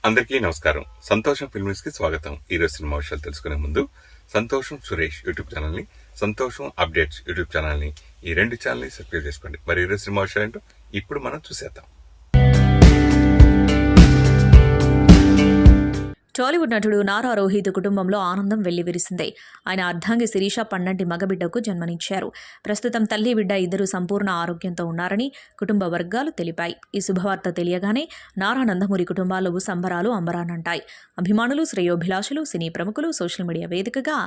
అందరికీ నమస్కారం. సంతోషం ఫిల్మ్స్ కి స్వాగతం. ఈరోజు సినిమా విషయాలు తెలుసుకునే ముందు సంతోషం సురేష్ యూట్యూబ్ ఛానల్ ని, సంతోషం అప్డేట్స్ యూట్యూబ్ ఛానల్ ని, ఈ రెండు ఛానల్ ని సబ్స్క్రైబ్ చేసుకోండి. మరి ఈరోజు సినిమా విషయాలు ఏంటో ఇప్పుడు మనం చూసేద్దాం. టాలీవుడ్ నటుడు నారా రోహిత్ కుటుంబంలో ఆనందం వెల్లివిరిసింది. ఆయన అర్ధాంగి శిరీష పన్నంటి మగబిడ్డకు జన్మనిచ్చారు. ప్రస్తుతం తల్లి బిడ్డ ఇద్దరు సంపూర్ణ ఆరోగ్యంతో ఉన్నారని కుటుంబ వర్గాలు తెలిపాయి. ఈ శుభవార్త తెలియగానే నారా నందమూరి కుటుంబాల్లో సంబరాలు అంబరానంటాయి. అభిమానులు, శ్రేయోభిలాషులు, సినీ ప్రముఖులు సోషల్ మీడియా వేదికగా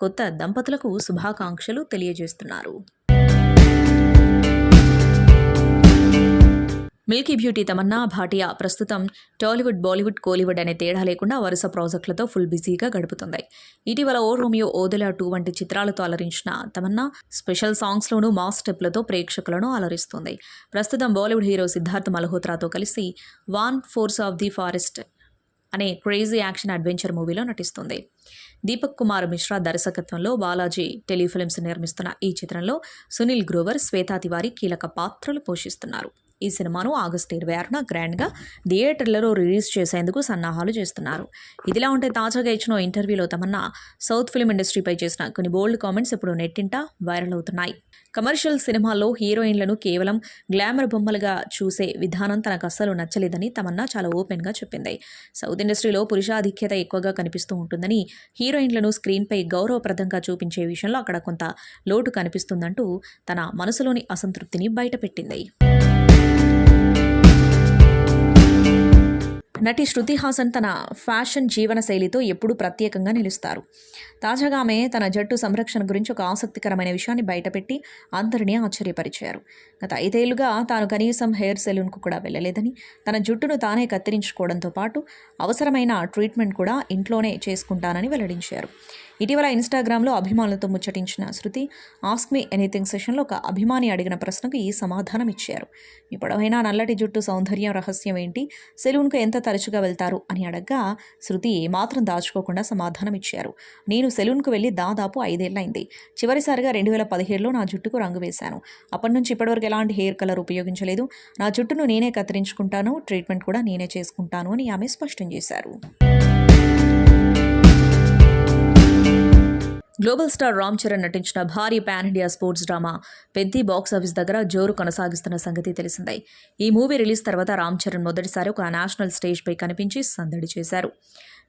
కొత్త దంపతులకు శుభాకాంక్షలు తెలియజేస్తున్నారు. మిల్కీ బ్యూటీ తమన్నా భాటియా ప్రస్తుతం టాలీవుడ్, బాలీవుడ్, కోలీవుడ్ అనే తేడా లేకుండా వరుస ప్రాజెక్టులతో ఫుల్ బిజీగా గడుపుతుంది. ఇటీవల ఓ రోమియో, ఓదెలా 2 వంటి చిత్రాలతో అలరించిన తమన్నా స్పెషల్ సాంగ్స్లోనూ మాస్ స్టెప్లతో ప్రేక్షకులను అలరిస్తుంది. ప్రస్తుతం బాలీవుడ్ హీరో సిద్ధార్థ్ మల్హోత్రాతో కలిసి Vvan force of the forest అనే క్రేజీ యాక్షన్ అడ్వెంచర్ మూవీలో నటిస్తుంది. దీపక్ కుమార్ మిశ్రా దర్శకత్వంలో బాలాజీ టెలిఫిల్మ్స్ నిర్మిస్తున్న ఈ చిత్రంలో సునీల్ గ్రోవర్, శ్వేతా తివారీ కీలక పాత్రలు పోషిస్తున్నారు. ఈ సినిమాను ఆగస్టు 26న గ్రాండ్గా థియేటర్లలో రిలీజ్ చేసేందుకు సన్నాహాలు చేస్తున్నారు. ఇదిలా ఉంటే తాజాగా ఇచ్చిన ఇంటర్వ్యూలో తమన్నా సౌత్ ఫిల్మ్ ఇండస్ట్రీపై చేసిన కొన్ని బోల్డ్ కామెంట్స్ ఇప్పుడు నెట్టింట వైరల్ అవుతున్నాయి. కమర్షియల్ సినిమాల్లో హీరోయిన్లను కేవలం గ్లామర్ బొమ్మలుగా చూసే విధానం తనకు అస్సలు నచ్చలేదని తమన్నా చాలా ఓపెన్గా చెప్పింది. సౌత్ ఇండస్ట్రీలో పురుషాధిక్యత ఎక్కువగా కనిపిస్తూ ఉంటుందని, హీరోయిన్లను స్క్రీన్పై గౌరవప్రదంగా చూపించే విషయంలో అక్కడ కొంత లోటు కనిపిస్తుందంటూ తన మనసులోని అసంతృప్తిని బయటపెట్టింది. నటి శృతి హాసన్ తన ఫ్యాషన్ జీవన శైలితో ఎప్పుడూ ప్రత్యేకంగా నిలుస్తారు. తాజాగా ఆమె తన జట్టు సంరక్షణ గురించి ఒక ఆసక్తికరమైన విషయాన్ని బయటపెట్టి అందరినీ ఆశ్చర్యపరిచారు. గత 5 ఏళ్లుగా తాను కనీసం హెయిర్ సెలూన్కు కూడా వెళ్ళలేదని, తన జుట్టును తానే కత్తిరించుకోవడంతో పాటు అవసరమైన ట్రీట్మెంట్ కూడా ఇంట్లోనే చేసుకుంటానని వెల్లడించారు. ఇటీవల ఇన్స్టాగ్రామ్లో అభిమానులతో ముచ్చటించిన శృతి ఆస్క్ మీ ఎనీథింగ్ సెషన్లో ఒక అభిమాని అడిగిన ప్రశ్నకు ఈ సమాధానం ఇచ్చారు. మీ పొడవైన నల్లటి జుట్టు సౌందర్యం రహస్యం ఏంటి? సెలూన్కు ఎంత తరచుగా వెళ్తారు అని అడగ్గా శృతి ఏమాత్రం దాచుకోకుండా సమాధానం ఇచ్చారు. నేను సెలూన్కు వెళ్ళి దాదాపు 5 ఏళ్లైంది. చివరిసారిగా 2017లో నా జుట్టుకు రంగు వేశాను. అప్పటి నుంచి ఇప్పటివరకు ఎలాంటి హెయిర్ కలర్ ఉపయోగించలేదు. నా జుట్టును నేనే కత్తిరించుకుంటాను, ట్రీట్మెంట్ కూడా నేనే చేసుకుంటాను అని ఆమె స్పష్టం చేశారు. గ్లోబల్ స్టార్ రామ్ చరణ్ నటించిన భారీ pan India sports drama Peddi box office దగ్గర జోరు కొనసాగిస్తున్న సంగతి తెలిసిందే. ఈ మూవీ రిలీజ్ తర్వాత రామ్ చరణ్ మొదటిసారి ఒక నేషనల్ స్టేజ్పై కనిపించి సందడి చేశారు.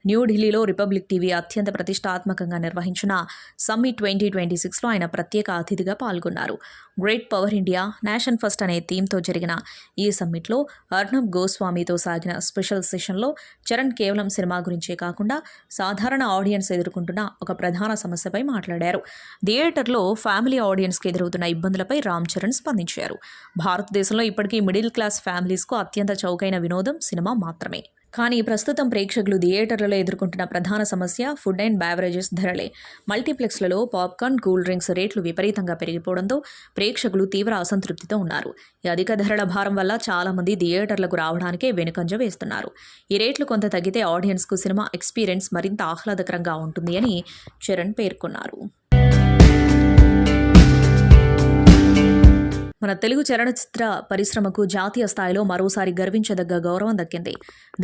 న్యూఢిల్లీలో రిపబ్లిక్ టీవీ అత్యంత ప్రతిష్టాత్మకంగా నిర్వహించిన సమ్మిట్ 2026లో ఆయన ప్రత్యేక అతిథిగా పాల్గొన్నారు. Great power India, nation first అనే థీమ్తో జరిగిన ఈ సమ్మిట్లో అర్నబ్ గోస్వామితో సాగిన స్పెషల్ సెషన్లో చరణ్ కేవలం సినిమా గురించే కాకుండా సాధారణ ఆడియన్స్ ఎదుర్కొంటున్న ఒక ప్రధాన సమస్యపై మాట్లాడారు. థియేటర్లో ఫ్యామిలీ ఆడియన్స్కి ఎదురవుతున్న ఇబ్బందులపై రామ్ చరణ్ స్పందించారు. భారతదేశంలో ఇప్పటికీ మిడిల్ క్లాస్ ఫ్యామిలీస్కు అత్యంత చౌకైన వినోదం సినిమా మాత్రమే. కానీ ప్రస్తుతం ప్రేక్షకులు థియేటర్లలో ఎదుర్కొంటున్న ప్రధాన సమస్య ఫుడ్ అండ్ బ్యావరేజెస్ ధరలే. మల్టీప్లెక్స్లలో పాప్కార్న్, కూల్ డ్రింక్స్ రేట్లు విపరీతంగా పెరిగిపోవడంతో ప్రేక్షకులు తీవ్ర అసంతృప్తితో ఉన్నారు. ఈ అధిక ధరల భారం వల్ల చాలామంది థియేటర్లకు రావడానికే వెనుకంజ వేస్తున్నారు. ఈ రేట్లు కొంత తగ్గితే ఆడియన్స్కు సినిమా ఎక్స్పీరియన్స్ మరింత ఆహ్లాదకరంగా ఉంటుంది అని చరణ్ పేర్కొన్నారు. మన తెలుగు చలనచిత్ర పరిశ్రమకు జాతీయ స్థాయిలో మరోసారి గర్వించదగ్గ గౌరవం దక్కింది.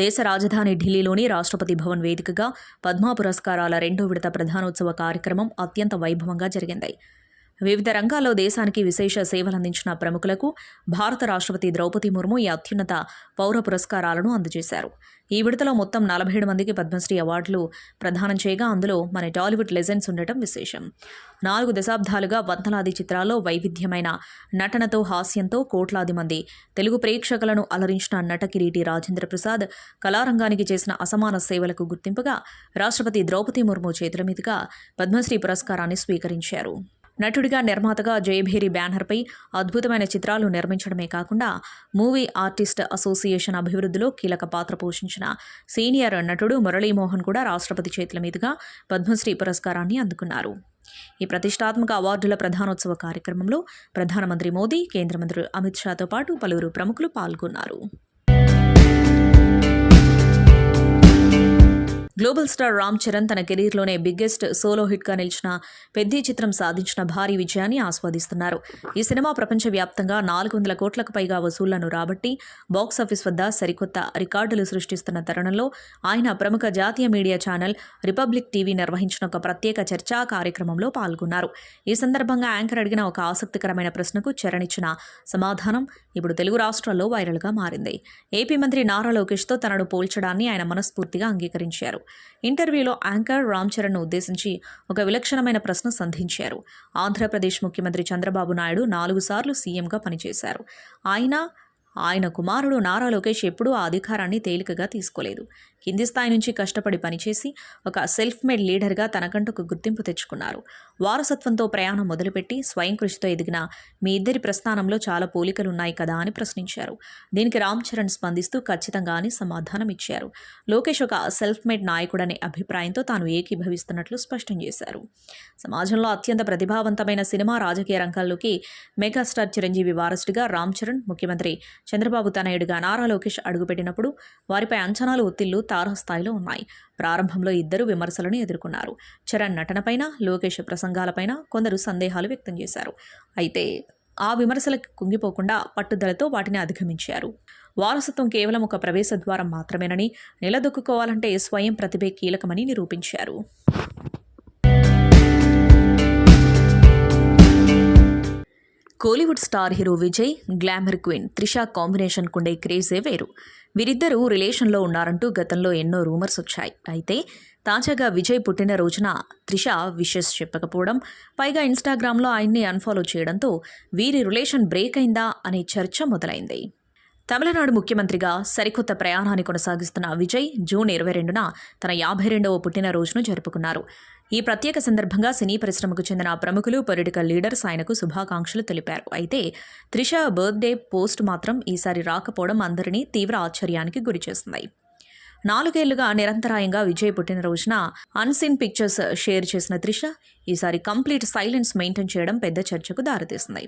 దేశ రాజధాని ఢిల్లీలోని రాష్ట్రపతి భవన్ వేదికగా పద్మ పురస్కారాల 2వ విడత ప్రధానోత్సవ కార్యక్రమం అత్యంత వైభవంగా జరిగింది. వివిధ రంగాల్లో దేశానికి విశేష సేవలందించిన ప్రముఖులకు భారత రాష్ట్రపతి ద్రౌపది ముర్ము ఈ అత్యున్నత పౌర పురస్కారాలను అందజేశారు. ఈ విడతలో మొత్తం 47 మందికి పద్మశ్రీ అవార్డులు ప్రదానం చేయగా అందులో మన టాలీవుడ్ లెజెండ్స్ ఉండటం విశేషం. 4 దశాబ్దాలుగా వందలాది చిత్రాల్లో వైవిధ్యమైన నటనతో, హాస్యంతో కోట్లాది మంది తెలుగు ప్రేక్షకులను అలరించిన నట కిరీటి రాజేంద్ర ప్రసాద్ కళారంగానికి చేసిన అసమాన సేవలకు గుర్తింపుగా రాష్ట్రపతి ద్రౌపది ముర్ము చేతుల మీదుగా పద్మశ్రీ పురస్కారాన్ని స్వీకరించారు. నటుడిగా, నిర్మాతగా జయభేరి బ్యానర్పై అద్భుతమైన చిత్రాలు నిర్మించడమే కాకుండా మూవీ ఆర్టిస్ట్ అసోసియేషన్ అభివృద్ధిలో కీలక పాత్ర పోషించిన సీనియర్ నటుడు మురళీమోహన్ కూడా రాష్ట్రపతి చేతుల మీదుగా పద్మశ్రీ పురస్కారాన్ని అందుకున్నారు. ఈ ప్రతిష్టాత్మక అవార్డుల ప్రధానోత్సవ కార్యక్రమంలో ప్రధానమంత్రి మోదీ, కేంద్ర మంత్రి అమిత్ షాతో పాటు పలువురు ప్రముఖులు పాల్గొన్నారు. గ్లోబల్ స్టార్ రామ్ చరణ్ తన కెరీర్లోనే బిగ్గెస్ట్ సోలో హిట్గా నిలిచిన పెద్ది చిత్రం సాధించిన భారీ విజయాన్ని ఆస్వాదిస్తున్నారు. ఈ సినిమా ప్రపంచవ్యాప్తంగా 400 కోట్లకు పైగా వసూళ్లను రాబట్టి బాక్సాఫీస్ వద్ద సరికొత్త రికార్డులు సృష్టిస్తున్న తరుణంలో ఆయన ప్రముఖ జాతీయ మీడియా ఛానల్ రిపబ్లిక్ టీవీ నిర్వహించిన ఒక ప్రత్యేక చర్చా కార్యక్రమంలో పాల్గొన్నారు. ఈ సందర్భంగా యాంకర్ అడిగిన ఒక ఆసక్తికరమైన ప్రశ్నకు చరణ్ ఇచ్చిన సమాధానం ఇప్పుడు తెలుగు రాష్ట్రాల్లో వైరల్గా మారింది. ఏపీ మంత్రి నారా లోకేష్తో తనను పోల్చడాన్ని ఆయన మనస్ఫూర్తిగా అంగీకరించారు. ఇంటర్వ్యూలో యాంకర్ రామ్ చరణ్ను ఉద్దేశించి ఒక విలక్షణమైన ప్రశ్న సంధించారు. ఆంధ్రప్రదేశ్ ముఖ్యమంత్రి చంద్రబాబు నాయుడు 4 సార్లు సీఎంగా పనిచేశారు. ఆయన కుమారుడు నారా లోకేష్ ఎప్పుడూ ఆ అధికారాన్ని తేలికగా తీసుకోలేదు. కింది స్థాయి నుంచి కష్టపడి పనిచేసి ఒక సెల్ఫ్ మేడ్ లీడర్గా తనకంటూ ఒక గుర్తింపు తెచ్చుకున్నారు. వారసత్వంతో ప్రయాణం మొదలుపెట్టి స్వయం కృషితో ఎదిగిన మీ ఇద్దరి ప్రస్థానంలో చాలా పోలికలున్నాయి కదా అని ప్రశ్నించారు. దీనికి రామ్ చరణ్ స్పందిస్తూ ఖచ్చితంగా అని సమాధానం ఇచ్చారు. లోకేష్ ఒక సెల్ఫ్ మేడ్ నాయకుడనే అభిప్రాయంతో తాను ఏకీభవిస్తున్నట్లు స్పష్టం చేశారు. సమాజంలో అత్యంత ప్రతిభావంతమైన సినిమా రాజకీయ రంగాల్లోకి మెగాస్టార్ చిరంజీవి వారసుడిగా రామ్ చరణ్, ముఖ్యమంత్రి చంద్రబాబు తనయుడిగా నారా లోకేష్ అడుగుపెట్టినప్పుడు వారిపై అంచనాలు ఒత్తిళ్లు తారాస్థాయిలో ఉన్నాయి. ప్రారంభంలో ఇద్దరు విమర్శలను ఎదుర్కొన్నారు. చరణ్ నటనపైన, లోకేష్ ప్రసంగాలపైన కొందరు సందేహాలు వ్యక్తం చేశారు. అయితే ఆ విమర్శలకు కుంగిపోకుండా పట్టుదలతో వాటిని అధిగమించారు. వారసత్వం కేవలం ఒక ప్రవేశ ద్వారం మాత్రమేనని, నిలదొక్కుకోవాలంటే స్వయం ప్రతిభే కీలకమని నిరూపించారు. Kollywood star hero Vijay, glamour queen Trisha combination కుండే క్రేజే వేరు. వీరిద్దరూ రిలేషన్లో ఉన్నారంటూ గతంలో ఎన్నో రూమర్స్ వచ్చాయి. అయితే తాజాగా విజయ్ పుట్టినరోజున త్రిష విషెస్ చెప్పకపోవడం, పైగా ఇన్స్టాగ్రామ్లో ఆయన్ని అన్ఫాలో చేయడంతో వీరి రిలేషన్ బ్రేక్ అయిందా అనే చర్చ మొదలైంది. తమిళనాడు ముఖ్యమంత్రిగా సరికొత్త ప్రయాణాన్ని కొనసాగిస్తున్న విజయ్ జూన్ 22న తన 52వ పుట్టినరోజును జరుపుకున్నారు. ఈ ప్రత్యేక సందర్భంగా సినీ పరిశ్రమకు చెందిన ప్రముఖులు, పొలిటికల్ లీడర్స్ ఆయనకు శుభాకాంక్షలు తెలిపారు. అయితే త్రిష బర్త్డే పోస్ట్ మాత్రం ఈసారి రాకపోవడం అందరినీ తీవ్ర ఆశ్చర్యానికి గురిచేస్తుంది. 4 ఏళ్లుగా నిరంతరాయంగా విజయ్ పుట్టినరోజున అన్సీన్ పిక్చర్స్ షేర్ చేసిన త్రిష ఈసారి కంప్లీట్ సైలెన్స్ మెయింటైన్ చేయడం పెద్ద చర్చకు దారితీస్తుంది.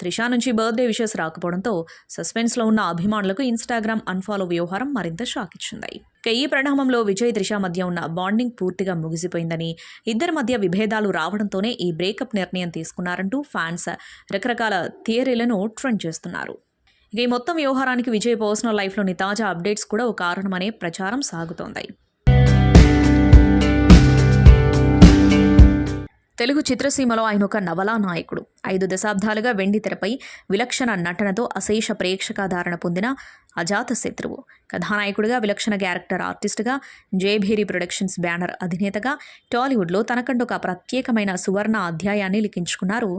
త్రిష నుంచి బర్త్డే విషెస్ రాకపోవడంతో సస్పెన్స్లో ఉన్న అభిమానులకు ఇన్స్టాగ్రామ్ అన్ఫాలో వ్యవహారం మరింత షాక్ ఇచ్చింది. ఈ పరిణామంలో విజయ్, త్రిష మధ్య ఉన్న బాండింగ్ పూర్తిగా ముగిసిపోయిందని, ఇద్దరి మధ్య విభేదాలు రావడంతోనే ఈ బ్రేకప్ నిర్ణయం తీసుకున్నారంటూ ఫ్యాన్స్ రకరకాల థియరీలను ట్రెండ్ చేస్తున్నారు. ఇక ఈ మొత్తం వ్యవహారానికి విజయ్ పర్సనల్ లైఫ్లోని తాజా అప్డేట్స్ కూడా ఒక కారణమనే ప్రచారం సాగుతోంది. తెలుగు చిత్రసీమలో ఆయన ఒక నవలా నాయకుడు. 5 దశాబ్దాలుగా వెండి తెరపై విలక్షణ నటనతో అశేష ప్రేక్షకాదరణ పొందిన అజాత శత్రువు. కథానాయకుడిగా, విలక్షణ క్యారెక్టర్ ఆర్టిస్టుగా, జయభేరి ప్రొడక్షన్స్ బ్యానర్ అధినేతగా టాలీవుడ్లో తనకంటూ ఒక ప్రత్యేకమైన సువర్ణ అధ్యాయాన్ని లిఖించుకున్నారు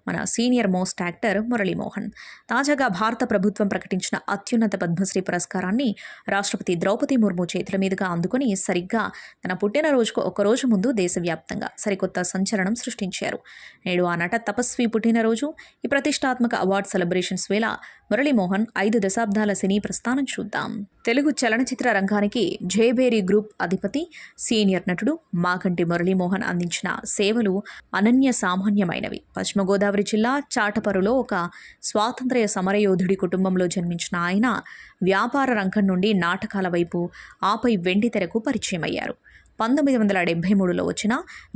మన సీనియర్ మోస్ట్ యాక్టర్ మురళీమోహన్. తాజాగా భారత ప్రభుత్వం ప్రకటించిన అత్యున్నత పద్మశ్రీ పురస్కారాన్ని రాష్ట్రపతి ద్రౌపది ముర్ము చేతుల మీదుగా అందుకుని సరిగ్గా తన పుట్టినరోజుకు ఒకరోజు ముందు దేశవ్యాప్తంగా సరికొత్త సంచలనం సృష్టించారు. నేడు ఆ నట తపస్వి పుట్టినరోజు. ఈ ప్రతిష్టాత్మక అవార్డు సెలబ్రేషన్స్ వేళ మురళీమోహన్ 5 దశాబ్దాల సినీ ప్రస్థానం చూద్దాం. తెలుగు చలనచిత్ర రంగానికి జయభేరి గ్రూప్ అధిపతి, సీనియర్ నటుడు మాగంటి మురళీమోహన్ అందించిన సేవలు అనన్య సామాన్యమైనవి. పశ్చిమ గోదావరి జిల్లా చాటపరులో ఒక స్వాతంత్ర్య సమరయోధుడి కుటుంబంలో జన్మించిన ఆయన వ్యాపార రంగం నుండి నాటకాల వైపు, ఆపై వెండి తెరకు పరిచయమయ్యారు. 1973లో వచ్చిన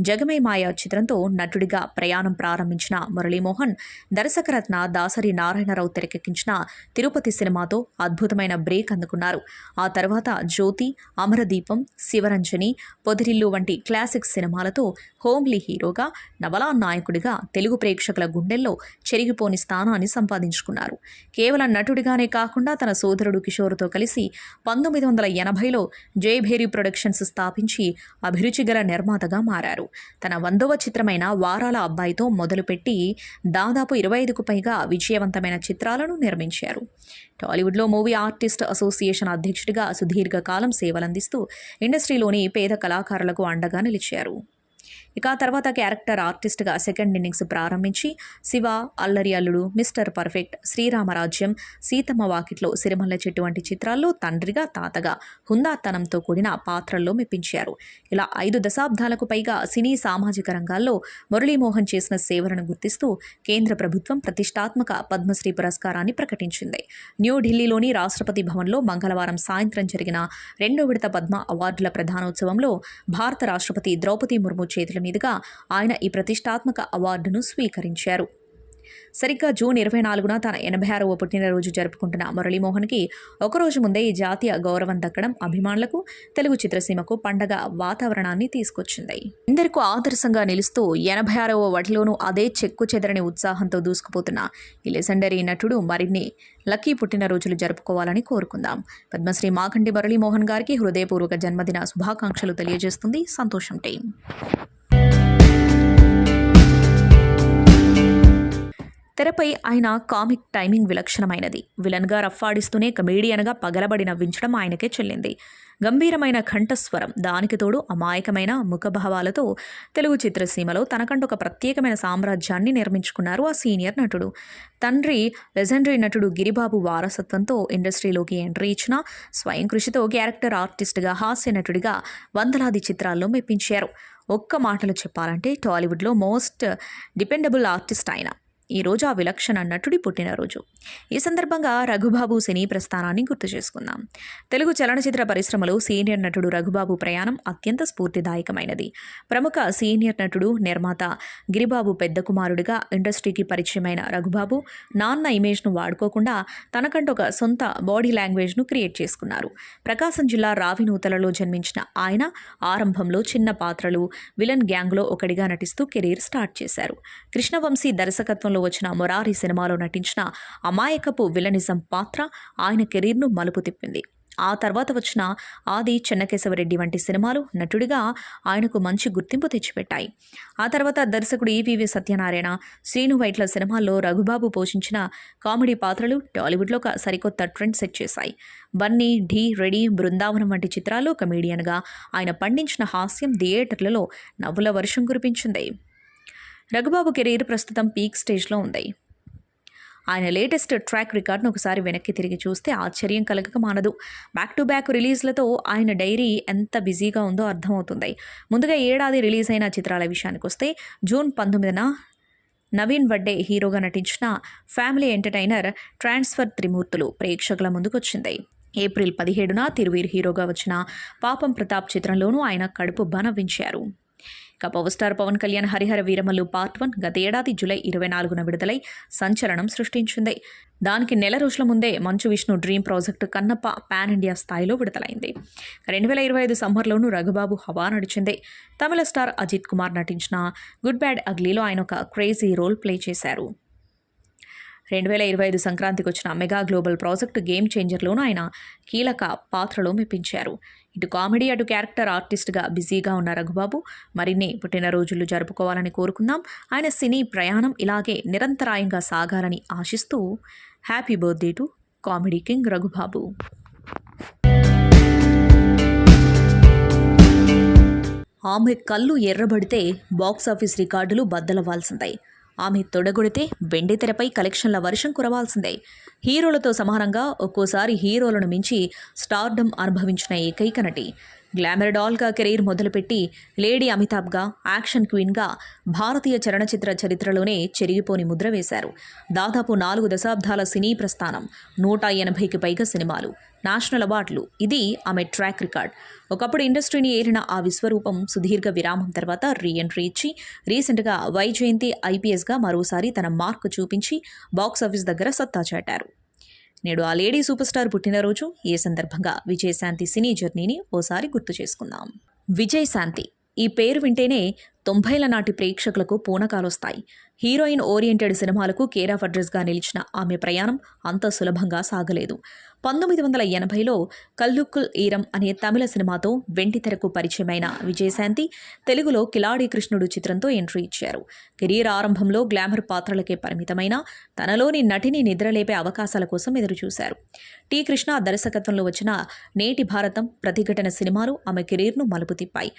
జగమే మాయ చిత్రంతో నటుడిగా ప్రయాణం ప్రారంభించిన మురళీమోహన్ దర్శకరత్న దాసరి నారాయణరావు తెరకెక్కించిన తిరుపతి సినిమాతో అద్భుతమైన బ్రేక్ అందుకున్నారు. ఆ తర్వాత జ్యోతి, అమరదీపం, శివరంజని, పొదిరిల్లు వంటి క్లాసిక్ సినిమాలతో హోమ్లీ హీరోగా, నవలా నాయకుడిగా తెలుగు ప్రేక్షకుల గుండెల్లో చెరిగిపోని స్థానాన్ని సంపాదించుకున్నారు. కేవలం నటుడిగానే కాకుండా తన సోదరుడు కిషోర్తో కలిసి 1980లో జయభేరి ప్రొడక్షన్స్ స్థాపించి అభిరుచిగల నిర్మాతగా మారారు. తన 100వ చిత్రమైన వారాల అబ్బాయితో మొదలుపెట్టి దాదాపు 25కు పైగా విజయవంతమైన చిత్రాలను నిర్మించారు. టాలీవుడ్లో మూవీ ఆర్టిస్ట్ అసోసియేషన్ అధ్యక్షుడిగా సుదీర్ఘకాలం సేవలందిస్తూ ఇండస్ట్రీలోని పేద కళాకారులకు అండగా నిలిచారు. ఇక ఆ తర్వాత క్యారెక్టర్ ఆర్టిస్ట్గా సెకండ్ ఇన్నింగ్స్ ప్రారంభించి శివ, అల్లరి అల్లుడు, మిస్టర్ పర్ఫెక్ట్, శ్రీరామరాజ్యం, సీతమ్మ వాకిట్లో సిరిమల్ల చెట్టు వంటి చిత్రాల్లో తండ్రిగా, తాతగా హుందాతనంతో కూడిన పాత్రల్లో మెప్పించారు. ఇలా 5 దశాబ్దాలకు పైగా సినీ సామాజిక రంగాల్లో మురళీమోహన్ చేసిన సేవలను గుర్తిస్తూ కేంద్ర ప్రభుత్వం ప్రతిష్టాత్మక పద్మశ్రీ పురస్కారాన్ని ప్రకటించింది. న్యూఢిల్లీలోని రాష్ట్రపతి భవన్లో మంగళవారం సాయంత్రం జరిగిన 2వ విడత పద్మ అవార్డుల ప్రధానోత్సవంలో భారత రాష్ట్రపతి ద్రౌపది ముర్ము చేతుల మీదుగా ఆయన ఈ ప్రతిష్టాత్మక అవార్డును స్వీకరించారు. సరిగ్గా జూన్ 24న తన 86వ పుట్టినరోజు జరుపుకుంటున్న మురళీమోహన్కి ఒకరోజు ముందే ఈ జాతీయ గౌరవం దక్కడం అభిమానులకు, తెలుగు చిత్రసీమకు పండగ వాతావరణాన్ని తీసుకొచ్చింది. ఇందరికీ ఆదర్శంగా నిలుస్తూ 86వ వటిలోనూ అదే చెక్కు చెదరని ఉత్సాహంతో దూసుకుపోతున్న ఈ లెజెండరీ నటుడు మరిన్ని లక్కీ పుట్టినరోజులు జరుపుకోవాలని కోరుకుందాం. పద్మశ్రీ మాగంటి మురళీమోహన్ గారికి హృదయపూర్వక జన్మదిన శుభాకాంక్షలు తెలియజేస్తుంది సంతోషం టీం. తెరపై ఆయన కామిక్ టైమింగ్ విలక్షణమైనది. విలన్గా రఫ్ఫాడిస్తూనే కమేడియన్గా పగలబడి నవ్వించడం ఆయనకే చెల్లింది. గంభీరమైన కంఠస్వరం, దానికి తోడు అమాయకమైన ముఖభావాలతో తెలుగు చిత్రసీమలో తనకంటూ ఒక ప్రత్యేకమైన సామ్రాజ్యాన్ని నిర్మించుకున్నారు ఆ సీనియర్ నటుడు. తండ్రి లెజెండరీ నటుడు గిరిబాబు వారసత్వంతో ఇండస్ట్రీలోకి ఎంట్రీ ఇచ్చిన స్వయం కృషితో క్యారెక్టర్ ఆర్టిస్ట్గా, హాస్య నటుడిగా వందలాది చిత్రాల్లో మెప్పించారు. ఒక్క మాటలో చెప్పాలంటే టాలీవుడ్లో మోస్ట్ డిపెండబుల్ ఆర్టిస్ట్ ఆయన. ఈరోజు ఆ విలక్షణ నటుడి పుట్టినరోజు. ఈ సందర్భంగా రఘుబాబు సినీ ప్రస్థానాన్ని గుర్తు చేసుకుందాం. తెలుగు చలనచిత్ర పరిశ్రమలో సీనియర్ నటుడు రఘుబాబు ప్రయాణం అత్యంత స్ఫూర్తిదాయకమైనది. ప్రముఖ సీనియర్ నటుడు, నిర్మాత గిరిబాబు పెద్ద కుమారుడిగా ఇండస్ట్రీకి పరిచయమైన రఘుబాబు నాన్న ఇమేజ్ను వాడుకోకుండా తనకంటూ ఒక సొంత బాడీ లాంగ్వేజ్ను క్రియేట్ చేసుకున్నారు. ప్రకాశం జిల్లా రావినూతలలో జన్మించిన ఆయన ఆరంభంలో చిన్న పాత్రలు, విలన్ గ్యాంగ్లో ఒకడిగా నటిస్తూ కెరీర్ స్టార్ట్ చేశారు. కృష్ణవంశీ దర్శకత్వంలో వచ్చిన మొరారి సినిమాలో నటించిన అమాయకపు విలనిజం పాత్ర ఆయన కెరీర్ను మలుపు తిప్పింది. ఆ తర్వాత వచ్చిన ఆది, చెన్నకేశవరెడ్డి వంటి సినిమాలు నటుడిగా ఆయనకు మంచి గుర్తింపు తెచ్చిపెట్టాయి. ఆ తర్వాత దర్శకుడు ఈవీవి సత్యనారాయణ, శ్రీను వైట్ల సినిమాల్లో రఘుబాబు పోషించిన కామెడీ పాత్రలు టాలీవుడ్లో ఒక సరికొత్త ట్రెండ్ సెట్ చేశాయి. బన్నీ, ఢీ, రెడీ, బృందావనం వంటి చిత్రాల్లో కమేడియన్గా ఆయన పండించిన హాస్యం థియేటర్లలో నవ్వుల వర్షం కురిపించింది. రఘుబాబు కెరీర్ ప్రస్తుతం పీక్ స్టేజ్లో ఉంది. ఆయన లేటెస్ట్ ట్రాక్ రికార్డ్ను ఒకసారి వెనక్కి తిరిగి చూస్తే ఆశ్చర్యం కలగక మానదు. బ్యాక్ టు బ్యాక్ రిలీజ్లతో ఆయన డైరీ ఎంత బిజీగా ఉందో అర్థమవుతుంది. ముందుగా ఏడాది రిలీజ్ అయిన చిత్రాల విషయానికి వస్తే జూన్ 19న నవీన్ వడ్డే హీరోగా నటించిన ఫ్యామిలీ ఎంటర్టైనర్ ట్రాన్స్ఫర్ త్రిమూర్తులు ప్రేక్షకుల ముందుకొచ్చింది. ఏప్రిల్ 17న తిరువీర్ హీరోగా వచ్చిన పాపం ప్రతాప్ చిత్రంలోనూ ఆయన కడుపు బనవించారు. ఇక power star Pawan Kalyan Harihara Veeramallu part 1 గత ఏడాది జూలై 24న విడుదలై సంచలనం సృష్టించింది. దానికి నెల రోజుల ముందే Manchu Vishnu dream project Kannappa pan India స్థాయిలో విడుదలైంది. 2025 సమ్మర్లోనూ రఘుబాబు హవా నడిచింది. తమిళ స్టార్ అజిత్ కుమార్ నటించిన గుడ్ బ్యాడ్ అగ్లీలో ఆయన ఒక క్రేజీ రోల్ ప్లే చేశారు. 2025 సంక్రాంతికి వచ్చిన మెగా గ్లోబల్ ప్రాజెక్టు గేమ్ చేంజర్లోనూ ఆయన కీలక పాత్రలో మెప్పించారు. ఇటు కామెడీ, అటు క్యారెక్టర్ ఆర్టిస్ట్గా బిజీగా ఉన్న రఘుబాబు మరిన్ని పుట్టినరోజులు జరుపుకోవాలని కోరుకుందాం. ఆయన సినీ ప్రయాణం ఇలాగే నిరంతరాయంగా సాగాలని ఆశిస్తూ happy birthday to comedy king Raghubabu. ఆమె కళ్ళు ఎర్రబడితే బాక్సాఫీస్ రికార్డులు బద్దలవ్వాల్సిందే. ఆమె తొడగొడితే వెండితెరపై కలెక్షన్ల వర్షం కురవాల్సిందే. హీరోలతో సమానంగా ఒక్కోసారి హీరోలను మించి స్టార్డమ్ అనుభవించిన ఏకైక నటి. గ్లామర్ డాల్గా కెరీర్ మొదలుపెట్టి లేడీ అమితాబ్గా, యాక్షన్ క్వీన్గా భారతీయ చలనచిత్ర చరిత్రలోనే చెరిగిపోని ముద్ర వేశారు. దాదాపు 4 దశాబ్దాల సినీ ప్రస్థానం, 180కి పైగా సినిమాలు, నేషనల్ అవార్డులు, ఇది ఆమె ట్రాక్ రికార్డ్. ఒకప్పుడు ఇండస్ట్రీని ఏలిన ఆ విశ్వరూపం సుదీర్ఘ విరామం తర్వాత రీఎంట్రీ ఇచ్చి రీసెంట్గా వైజయంతి ఐపీఎస్గా మరోసారి తన మార్కు చూపించి బాక్సాఫీస్ దగ్గర సత్తా చాటారు. నేడు ఆ లేడీ సూపర్ స్టార్ పుట్టినరోజు. ఈ సందర్భంగా విజయశాంతి సినీ జర్నీని ఓసారి గుర్తు చేసుకుందాం. విజయశాంతి ఈ పేరు వింటేనే 90ల నాటి ప్రేక్షకులకు పూనకాలొస్తాయి. హీరోయిన్ ఓరియంటెడ్ సినిమాలకు కేర్ ఆఫ్ అడ్రస్గా నిలిచిన ఆమె ప్రయాణం అంత సులభంగా సాగలేదు. 1980లో కల్లుక్కుల్ ఈరం అనే తమిళ సినిమాతో వెండితెరకు పరిచయమైన విజయశాంతి తెలుగులో కిలాడి కృష్ణుడు చిత్రంతో ఎంట్రీ ఇచ్చారు. కెరీర్ ఆరంభంలో గ్లామర్ పాత్రలకే పరిమితమైన తనలోని నటిని నిద్రలేపే అవకాశాల కోసం ఎదురుచూశారు. టి. కృష్ణ దర్శకత్వంలో వచ్చిన నేటి భారతం, ప్రతిఘటన సినిమాలు ఆమె కెరీర్ను మలుపు తిప్పాయి.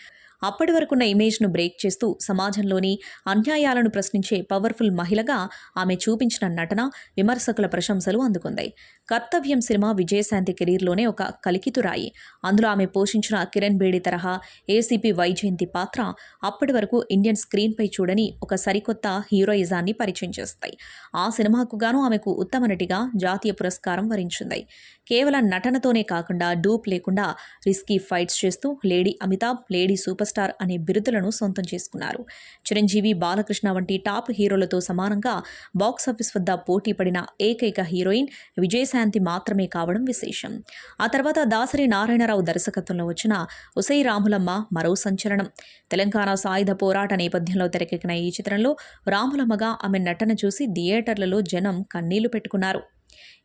అప్పటి వరకున్న ఇమేజ్ను బ్రేక్ చేస్తూ సమాజంలోని అన్యాయాలను ప్రశ్నించే పవర్ఫుల్ మహిళగా ఆమె చూపించిన నటన విమర్శకుల ప్రశంసలు అందుకుంది. కర్తవ్యం సినిమా విజయశాంతి కెరీర్లోనే ఒక కలికితురాయి. అందులో ఆమె పోషించిన కిరణ్ బేడి తరహా ఏసీపీ వైజయంతి పాత్ర అప్పటి వరకు ఇండియన్ స్క్రీన్పై చూడని ఒక సరికొత్త హీరోయిజాన్ని పరిచయం చేస్తాయి. ఆ సినిమాకు గాను ఆమెకు ఉత్తమ నటిగా జాతీయ పురస్కారం వరించింది. కేవలం నటనతోనే కాకుండా డూప్ లేకుండా రిస్కీ ఫైట్స్ చేస్తూ lady Amitabh, lady super star అనే బిరుదులను సొంతం చేసుకున్నారు. చిరంజీవి, బాలకృష్ణ వంటి టాప్ హీరోలతో సమానంగా బాక్సాఫీస్ వద్ద పోటీ పడిన ఏకైక హీరోయిన్ విజయశాంతి మాత్రమే కావడం విశేషం. ఆ తర్వాత దాసరి నారాయణరావు దర్శకత్వంలో వచ్చిన ఉసై రాములమ్మ మరో సంచలనం. తెలంగాణ సాయుధ పోరాట నేపథ్యంలో తెరకెక్కిన ఈ చిత్రంలో రాములమ్మగా ఆమె నటన చూసి థియేటర్లలో జనం కన్నీళ్లు పెట్టుకున్నారు.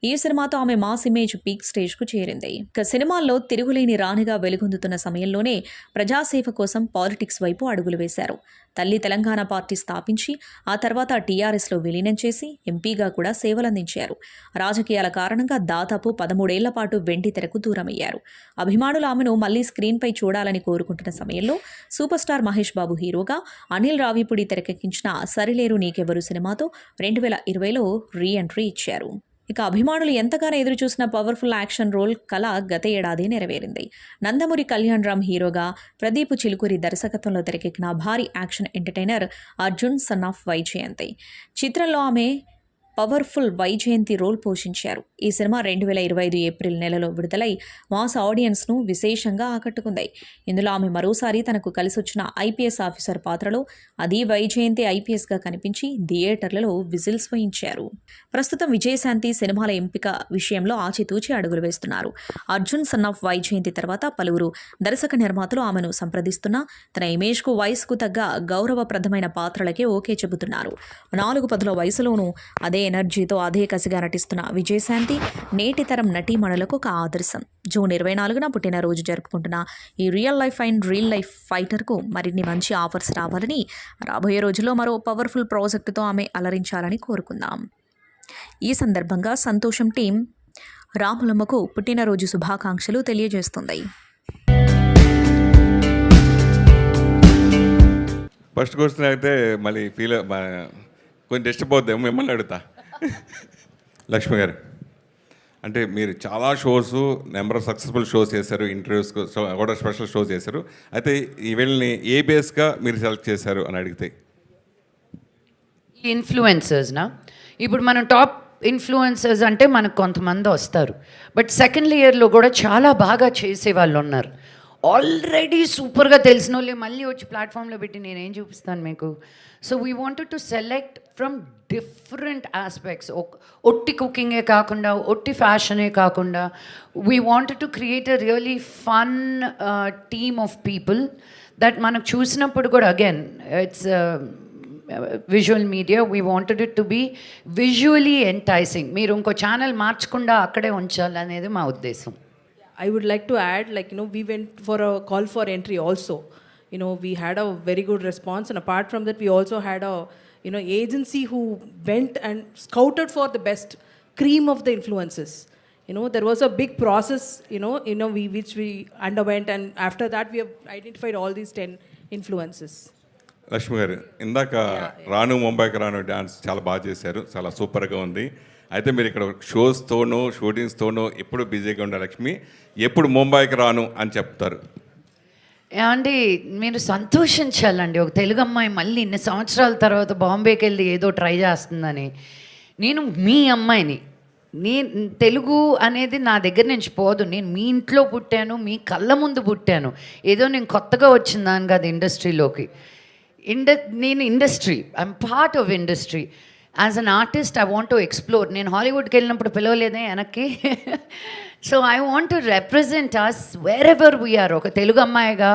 ఈ సినిమాతో ఆమె మాస్ ఇమేజ్ పీక్ స్టేజ్కు చేరింది. ఇక సినిమాల్లో తిరుగులేని రాణిగా వెలుగొందుతున్న సమయంలోనే ప్రజాసేవ కోసం పాలిటిక్స్ వైపు అడుగులు వేశారు. తల్లి తెలంగాణ పార్టీ స్థాపించి ఆ తర్వాత టీఆర్ఎస్లో విలీనం చేసి ఎంపీగా కూడా సేవలందించారు. రాజకీయాల కారణంగా దాదాపు 13 ఏళ్ల పాటు వెండి తెరకు దూరమయ్యారు. అభిమానులు ఆమెను మళ్లీ స్క్రీన్పై చూడాలని కోరుకుంటున్న సమయంలో సూపర్ స్టార్ మహేష్ బాబు హీరోగా అనిల్ రావిపూడి తెరకెక్కించిన సరిలేరు నీకెవరు సినిమాతో 2020లో రీ ఎంట్రీ ఇచ్చారు. ఇక అభిమానులు ఎంతగానో ఎదురుచూసిన పవర్ఫుల్ యాక్షన్ రోల్ కళ గత ఏడాది నెరవేరింది. నందమూరి కళ్యాణ్ రామ్ హీరోగా, ప్రదీప్ చిలుకూరి దర్శకత్వంలో తెరకెక్కిన భారీ action entertainer Arjun son of Vyjayanthi చిత్రంలో ఆమె పవర్ఫుల్ వైజయంతి రోల్ పోషించారు. ఈ సినిమా 2025 ఏప్రిల్ నెలలో విడుదలై మాస్ ఆడియన్స్ను విశేషంగా ఆకట్టుకుంది. ఇందులో ఆమె మరోసారి తనకు కలిసొచ్చిన ఐపీఎస్ ఆఫీసర్ పాత్రలో అది వైజయంతి ఐపీఎస్గా కనిపించి థియేటర్లలో విజిల్స్ వేయించారు. ప్రస్తుతం విజయశాంతి సినిమాల ఎంపిక విషయంలో ఆచితూచి అడుగులు వేస్తున్నారు. అర్జున్ సన్ ఆఫ్ వైజయంతి తర్వాత పలువురు దర్శక నిర్మాతలు ఆమెను సంప్రదిస్తున్నా తన ఇమేజ్కు, వయసుకు తగ్గ గౌరవప్రదమైన పాత్రలకే ఓకే చెబుతున్నారు. 4 వయసులోనూ అదే ఎనర్జీతో అదే కసిగా నటిస్తున్న విజయశాంతి నేటి తరం నటీమణులకు ఒక ఆదర్శం. జూన్ 24న పుట్టినరోజు జరుపుకుంటున్న ఈ real life and real life ఫైటర్కు మరిన్ని మంచి ఆఫర్స్ రావాలని, రాబోయే రోజుల్లో మరో పవర్ఫుల్ ప్రాజెక్టుతో ఆమె అలరించాలని కోరుకుందాం. ఈ సందర్భంగా సంతోషం టీం రాములమ్మకు పుట్టినరోజు శుభాకాంక్షలు తెలియజేస్తుంది. ఫస్ట్ క్వశ్చన్ అయితే మళ్ళీ కొంచెం డిస్టర్బ్ అవుతాం, మిమ్మల్ని అడుగుతా. లక్ష్మి గారు, అంటే మీరు చాలా shows, number of successful shows చేశారు, ఇంటర్వ్యూస్ కూడా స్పెషల్ షోస్ చేశారు. అయితే ఈ వీళ్ళని ఏ బేస్గా మీరు సెలెక్ట్ చేశారు అని అడిగితే? ఇన్ఫ్లుయెన్సర్స్నా, ఇప్పుడు మనం టాప్ ఇన్ఫ్లుయెన్సర్స్ అంటే మనకు కొంతమంది వస్తారు, బట్ సెకండ్ లేయర్లో కూడా చాలా బాగా చేసే వాళ్ళు ఉన్నారు. ఆల్రెడీ సూపర్గా తెలిసిన వాళ్ళే మళ్ళీ వచ్చి ప్లాట్ఫామ్లో పెట్టి నేనేం చూపిస్తాను మీకు. So we wanted to select from different aspects. ఒట్టి కుకింగే కాకుండా, ఒట్టి ఫ్యాషనే కాకుండా, we wanted to create a really fun team of people that మనకు చూసినప్పుడు కూడా again it's visual media, we wanted it to be visually enticing. మీరు ఇంకో ఛానల్ మార్చకుండా అక్కడే ఉంచాలనేది మా ఉద్దేశం. I would like to add, like, we went for a call for entry also. We had a very good response, and apart from that, we also had a, agency who went and scouted for the best cream of the influences. There was a big process, which we underwent, and after that, we have identified all these 10 influences. Lakshmi గారు, ఇందాక రాను ముంబైకి రాను dance చాలా బాగా చేశారు, చాలా సూపర్గా ఉంది. అయితే మీరు ఇక్కడ షోస్తోనూ షూటింగ్స్తోనూ ఎప్పుడు బిజీగా ఉండే లక్ష్మి, ఎప్పుడు ముంబైకి రాను అని చెప్తారు? అంటే మీరు సంతోషించాలండి, ఒక తెలుగు అమ్మాయి మళ్ళీ ఇన్ని సంవత్సరాల తర్వాత బాంబేకి వెళ్ళి ఏదో ట్రై చేస్తుందని. నేను మీ అమ్మాయిని, తెలుగు అనేది నా దగ్గర నుంచి పోదు. నేను మీ ఇంట్లో పుట్టాను, మీ కళ్ళ ముందు పుట్టాను. ఏదో నేను కొత్తగా వచ్చిందాను కాదు ఇండస్ట్రీలోకి. నేను industry, I'm part of industry. As an artist I want to explore. నేను హాలీవుడ్కి వెళ్ళినప్పుడు పిలవలేదే వెనక్కి. So I want to represent us wherever we are. ఒక తెలుగు అమ్మాయిగా,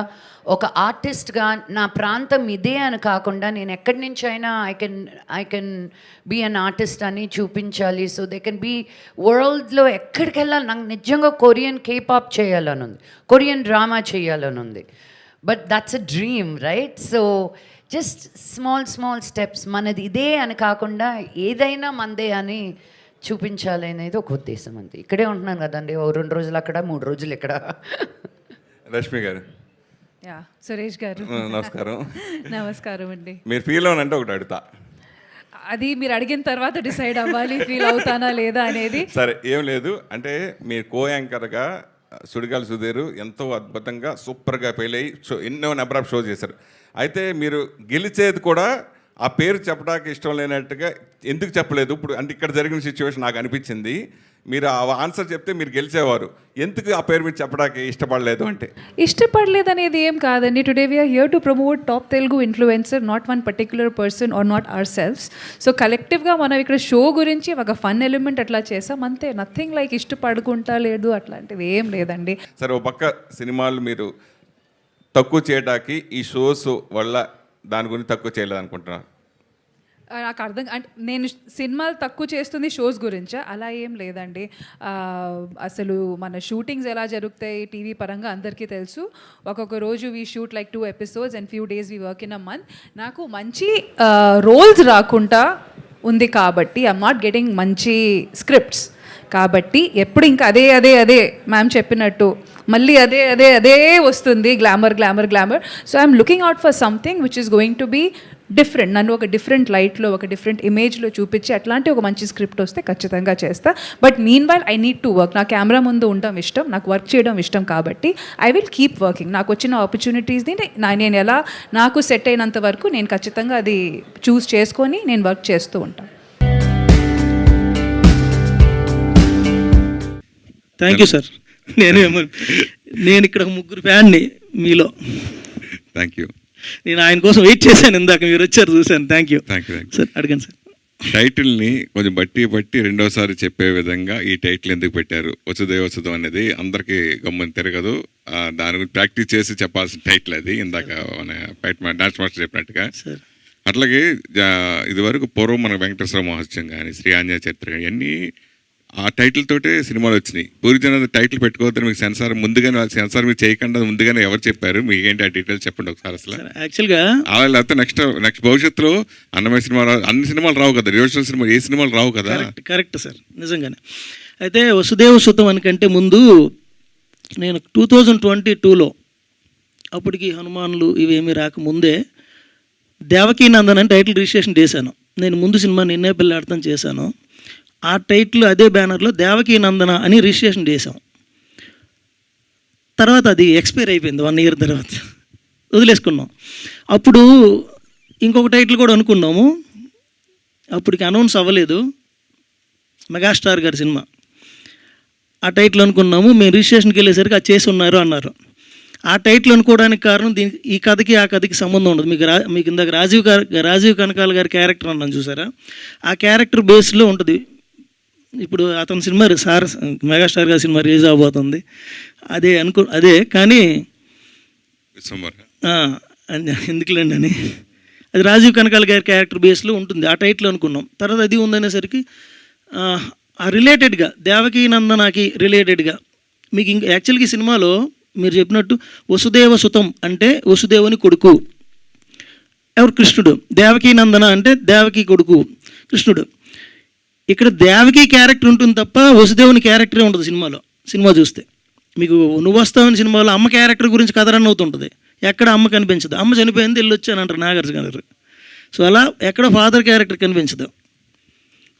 ఒక ఆర్టిస్ట్గా నా ప్రాంతం ఇదే అని కాకుండా నేను ఎక్కడి నుంచి అయినా I can be an artist అని చూపించాలి. సో దే కెన్ బీ వరల్డ్లో ఎక్కడికి వెళ్ళాలి. నాకు నిజంగా కొరియన్ కేపాప్ చేయాలని ఉంది, కొరియన్ డ్రామా చేయాలని ఉంది. But that's a dream, right? So just small steps. మనది ఇదే అని కాకుండా ఏదైనా మందే అని చూపించాలి అనేది ఒక ఉద్దేశం అంతే. ఇక్కడే ఉంటున్నాను కదండి, ఓ 2 రోజులు అక్కడ, 3 రోజులు ఇక్కడ. రష్మి గారు యా, సురేష్ గారు నమస్కారం. నమస్కారం అండి. మీరు ఫీల్ అవునంటే ఒకటి అడుగుతా. అది మీరు అడిగిన తర్వాత డిసైడ్ అవ్వాలి ఫీల్ అవుతానా లేదా అనేది. సరే, ఏం లేదు అంటే మీరు కో యాంకర్గా సుడిగాలి సుధీర్ ఎంతో అద్భుతంగా సూపర్గా పెళ్ళి ఎన్నో నెంబర్ ఆఫ్ షో చేశారు. అయితే మీరు గెలిచేది కూడా ఆ పేరు చెప్పడానికి ఇష్టం లేనట్టుగా ఎందుకు చెప్పలేదు? ఇప్పుడు అంటే ఇక్కడ జరిగిన సిచ్యువేషన్ నాకు అనిపించింది, మీరు ఆ ఆన్సర్ చెప్తే మీరు గెలిచేవారు. ఎందుకు ఆ పేరు మీరు చెప్పడానికి ఇష్టపడలేదు అంటే? ఇష్టపడలేదు అనేది ఏం కాదండి. Today we are here to promote top Telugu influencer, not one particular person or not our selves. So కలెక్టివ్గా మనం ఇక్కడ షో గురించి ఒక ఫన్ ఎలిమెంట్ అట్లా చేసాం అంతే. నథింగ్ లైక్ ఇష్టపడుకుంటా లేదు అట్లాంటిది ఏం లేదండి. సరే, ఓ పక్క సినిమాలు మీరు తక్కువ చేయడానికి ఈ షోస్ వల్ల దాని గురించి తక్కువ చేయలేదు అనుకుంటున్నారు? నాకు అర్థం అంటే నేను సినిమాలు తక్కువ చేస్తుంది షోస్ గురించా? అలా ఏం లేదండి. అసలు మన షూటింగ్స్ ఎలా జరుగుతాయి టీవీ పరంగా అందరికీ తెలుసు. ఒక్కొక్క రోజు we shoot like 2 episodes and few days we work in a month. నాకు మంచి రోల్స్ రాకుండా ఉంది కాబట్టి ఐఎమ్ నాట్ గెటింగ్ మంచి స్క్రిప్ట్స్ కాబట్టి ఎప్పుడు ఇంకా అదే మ్యామ్ చెప్పినట్టు మళ్ళీ అదే వస్తుంది, glamour. So I'm looking out for something which is going to be different. నన్ను ఒక డిఫరెంట్ లైట్లో, ఒక డిఫరెంట్ ఇమేజ్లో చూపించి అట్లాంటి ఒక మంచి స్క్రిప్ట్ వస్తే ఖచ్చితంగా చేస్తా. But mean while I need to work. నా కెమెరా ముందు ఉండడం ఇష్టం, నాకు వర్క్ చేయడం ఇష్టం కాబట్టి ఐ విల్ కీప్ వర్కింగ్. నాకు వచ్చిన ఆపర్చునిటీస్ని నేను ఎలా నాకు సెట్ అయినంత వరకు నేను ఖచ్చితంగా అది చూస్ చేసుకొని నేను వర్క్ చేస్తూ ఉంటాను. Thank you sir. నేను ఇక్కడ 3 ఫ్యాన్ని మీలో. Thank you. నేను ఆయన కోసం వెయిట్ చేశాను, ఇందాక మీరు వచ్చారు చూశాను. Thank you sir. అడగండి సార్. టైటిల్ని కొంచెం బట్టి రెండోసారి చెప్పే విధంగా ఈ టైటిల్ ఎందుకు పెట్టారు? వసుదేవసుతం అనేది అందరికీ గమ్మని తిరగదు, దాని గురించి ప్రాక్టీస్ చేసి చెప్పాల్సిన టైటిల్ అది. ఇందాక మన డాన్స్ మాస్టర్ చెప్పినట్టుగా. అట్లాగే ఇదివరకు పూర్వం మన వెంకటేశ్వర మహోత్సవం కానీ, శ్రీ ఆంజనేయ చరిత్ర కానీ ఇవన్నీ ఆ టైటిల్ తోటే సినిమాలు వచ్చినాయి. పూర్వజన టైటిల్ పెట్టుకోవద్దని మీకు సెన్సార్ సెన్సార్ మీరు చేయకుండా ముందుగానే ఎవరు చెప్పారు? మీకు ఏంటి ఆ డీటెయిల్స్ చెప్పండి ఒకసారి. అసలు యాక్చువల్గా అలా లేకపోతే నెక్స్ట్ భవిష్యత్తులో అన్నమయ్య సినిమా అన్ని సినిమాలు రావు కదా, రివర్సల్ సినిమా ఏ సినిమాలు రావు కదా. కరెక్ట్ సార్, నిజంగానే. అయితే వసుదేవ సుతం అనికంటే ముందు నేను 2022లో అప్పటికి హనుమాన్లు ఇవేమీ రాకముందే దేవకీ నందన్ అని టైటిల్ రిజిస్ట్రేషన్ చేశాను. నేను ముందు సినిమా నిన్నే పెళ్ళాడతాం చేశాను. ఆ టైటిల్ అదే బ్యానర్లో దేవకీ నందన అని రిజిస్ట్రేషన్ చేసాం. తర్వాత అది ఎక్స్పైర్ అయిపోయింది 1 year తర్వాత, వదిలేసుకున్నాం. అప్పుడు ఇంకొక టైటిల్ కూడా అనుకున్నాము, అప్పటికి అనౌన్స్ అవ్వలేదు. మెగాస్టార్ గారి సినిమా ఆ టైటిల్ అనుకున్నాము. మేము రిజిస్ట్రేషన్కి వెళ్ళేసరికి అది చేసి ఉన్నారు అన్నారు. ఆ టైటిల్ అనుకోవడానికి కారణం ఈ కథకి ఆ కథకి సంబంధం ఉండదు. మీకు ఇందాక రాజీవ్ కనకాల గారి క్యారెక్టర్ అన్నాను చూసారా, ఆ క్యారెక్టర్ బేస్లో ఉంటుంది. ఇప్పుడు అతని సినిమా మెగాస్టార్ గారి సినిమా రిలీజ్ అవబోతుంది, అదే కానీ ఎందుకులేండి అని అది రాజీవ్ కనకాల గారి క్యారెక్టర్ బేస్లో ఉంటుంది. ఆ టైటిల్ అనుకున్నాం. తర్వాత అది ఉందనేసరికి ఆ రిలేటెడ్గా దేవకీ నందనకి రిలేటెడ్గా మీకు ఇంకా యాక్చువల్గా ఈ సినిమాలో మీరు చెప్పినట్టు వసుదేవ సుతం అంటే వసుదేవుని కొడుకు, ఎవరు? కృష్ణుడు. దేవకీ నందన అంటే దేవకీ కొడుకు కృష్ణుడు. ఇక్కడ దేవకీ క్యారెక్టర్ ఉంటుంది తప్ప వసుదేవుని క్యారెక్టరే ఉండదు సినిమాలో. సినిమా చూస్తే మీకు నువ్వు వస్తావని సినిమాలో అమ్మ క్యారెక్టర్ గురించి కథ రన్ అవుతుంటుంది, ఎక్కడ అమ్మ కనిపించదు. అమ్మ చనిపోయింది వెళ్ళి వచ్చానంటారు నాగార్జున గారు. సో అలా ఎక్కడ ఫాదర్ క్యారెక్టర్ కనిపించదు.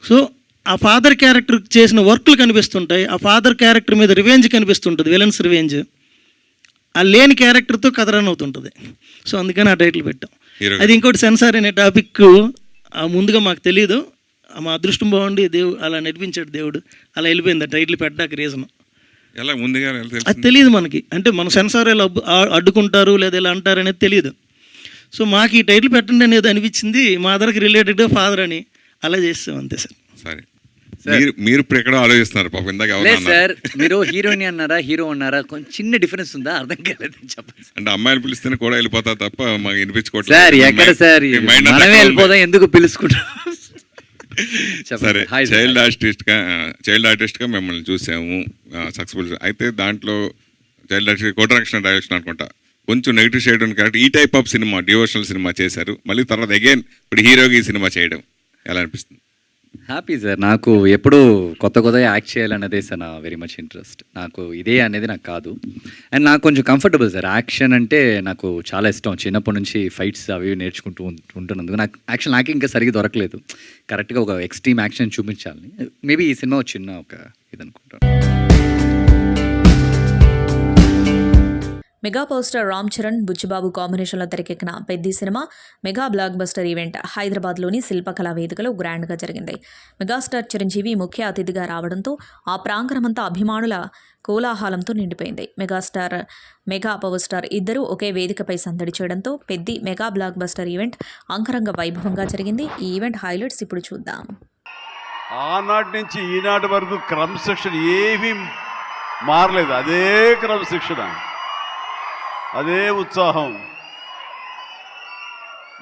సో ఆ ఫాదర్ క్యారెక్టర్ చేసిన వర్క్లు కనిపిస్తుంటాయి, ఆ ఫాదర్ క్యారెక్టర్ మీద రివెంజ్ కనిపిస్తుంటుంది, విలన్స్ రివెంజ్. ఆ లేని క్యారెక్టర్తో కథ రన్ అవుతుంటుంది. సో అందుకని ఆ టైటిల్ పెట్టాం. అది ఇంకోటి సెన్సార్ అనే టాపిక్ ముందుగా మాకు తెలియదు, మా అదృష్టం బాగుండి దేవుడు అలా నడిపించాడు. దేవుడు అలా వెళ్ళిపోయింది ఆ టైటిల్ పెట్టడానికి రీజన్. ఎలా ముందుగా అది తెలియదు మనకి, అంటే మన సెన్సార్ ఎలా అడ్డుకుంటారు లేదా ఎలా అంటారు అనేది తెలియదు. సో మాకు ఈ టైటిల్ పెట్టండి అనేది అనిపించింది. మా అదర్కి రిలేటెడ్గా ఫాదర్ అని అలా చేస్తాం అంతే సార్. సరే, మీరు ఇప్పుడు ఎక్కడో ఆలోచిస్తున్నారు పాపం, ఇందాక ఎవరో లేదు అన్నారు. సార్, మీరు హీరోయిన్ అన్నారా హీరో అన్నారా, కొంచెం చిన్న డిఫరెన్స్ ఉందా, అర్థం కాలేదు చెప్పండి అంటే అమ్మాయిలు పిలిస్తేనే కూడా వెళ్ళిపోతా తప్ప మాకు వినిపించుకోవట్లేదు. సార్. ఎక్కడ సార్, మీ మైండ్ అంతా మనమే అక్కడ ఉంది. వెళ్ళిపోదాం, ఎందుకు పిలుచుకుంటాం. సరే, హాయ్ సార్. చైల్డ్ ఆర్టిస్ట్ గా మిమ్మల్ని చూసాము, సక్సెస్ఫుల్. అయితే దాంట్లో చైల్డ్ ఆర్టిస్ట్ కోటరక్షణ డైరెక్షన్ అనుకుంటా, కొంచెం నెగిటివ్ షేడ్ ఉన్న క్యారెక్టర్, ఈ type of cinema devotional cinema చేశారు. మళ్ళీ తర్వాత అగైన్ ఇప్పుడు హీరోగా ఈ సినిమా చేయడం ఎలా అనిపిస్తుంది? Happy sir. నాకు ఎప్పుడు కొత్తగా యాక్ట్ చేయాలన్నదే సార్ నా వెరీ మచ్ ఇంట్రెస్ట్. నాకు ఇదే అనేది నాకు కాదు, అండ్ నాకు కొంచెం కంఫర్టబుల్ సార్. యాక్షన్ అంటే నాకు చాలా ఇష్టం. చిన్నప్పటి నుంచి ఫైట్స్ అవి నేర్చుకుంటూ ఉంటున్నందుకు నాకు యాక్షన్ నాకు ఇంకా సరిగ్గా దొరకలేదు. కరెక్ట్గా ఒక ఎక్స్ట్రీమ్ యాక్షన్ చూపించాలని మేబీ ఈ సినిమా చిన్న ఒక ఇది అనుకుంటాను. Mega power star Ram Charan, Buchibabu కాంబినేషన్లో తెరకెక్కిన పెద్ది సినిమా మెగా బ్లాక్ బస్టర్ ఈవెంట్ హైదరాబాద్లోని శిల్పకళా వేదికలో గ్రాండ్గా జరిగింది. మెగాస్టార్ చిరంజీవి ముఖ్య అతిథిగా రావడంతో ఆ ప్రాంగణమంతా అభిమానుల కోలాహలంతో నిండిపోయింది. మెగా పవర్ స్టార్ ఇద్దరూ ఒకే వేదికపై సందడి చేయడంతో Peddi mega blockbuster event అంగరంగ వైభవంగా జరిగింది. ఈ ఈవెంట్ హైలైట్స్ ఇప్పుడు చూద్దాం. ఆనాటి నుంచి ఈనాటి వరకు క్రమశిక్షణ ఏమీ మారలేదు. అదే క్రమశిక్షణ, అదే ఉత్సాహం.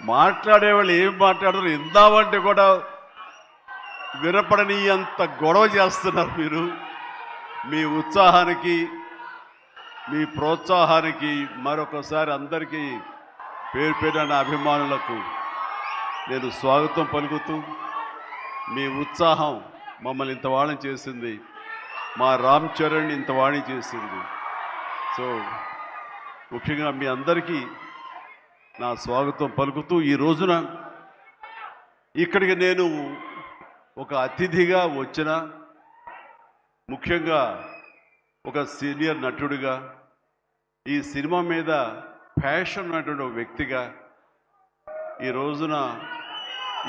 మాట్లాడేవాళ్ళు ఏం మాట్లాడతారు, ఇందామంటే కూడా వినపడని అంత గొడవ చేస్తున్నారు మీరు. మీ ఉత్సాహానికి, మీ ప్రోత్సాహానికి మరొకసారి అందరికీ పేరు పేరున నా అభిమానులకు నేను స్వాగతం పలుకుతూ, మీ ఉత్సాహం మమ్మల్ని ఇంత వాణి చేసింది, మా రామ్ చరణ్ ఇంత వాణి చేసింది. సో ముఖ్యంగా మీ అందరికీ నా స్వాగతం పలుకుతూ, ఈ రోజున ఇక్కడికి నేను ఒక అతిథిగా వచ్చిన, ముఖ్యంగా ఒక సీనియర్ నటుడిగా, ఈ సినిమా మీద ప్యాషన్ ఉన్నటువంటి ఒక వ్యక్తిగా, ఈ రోజున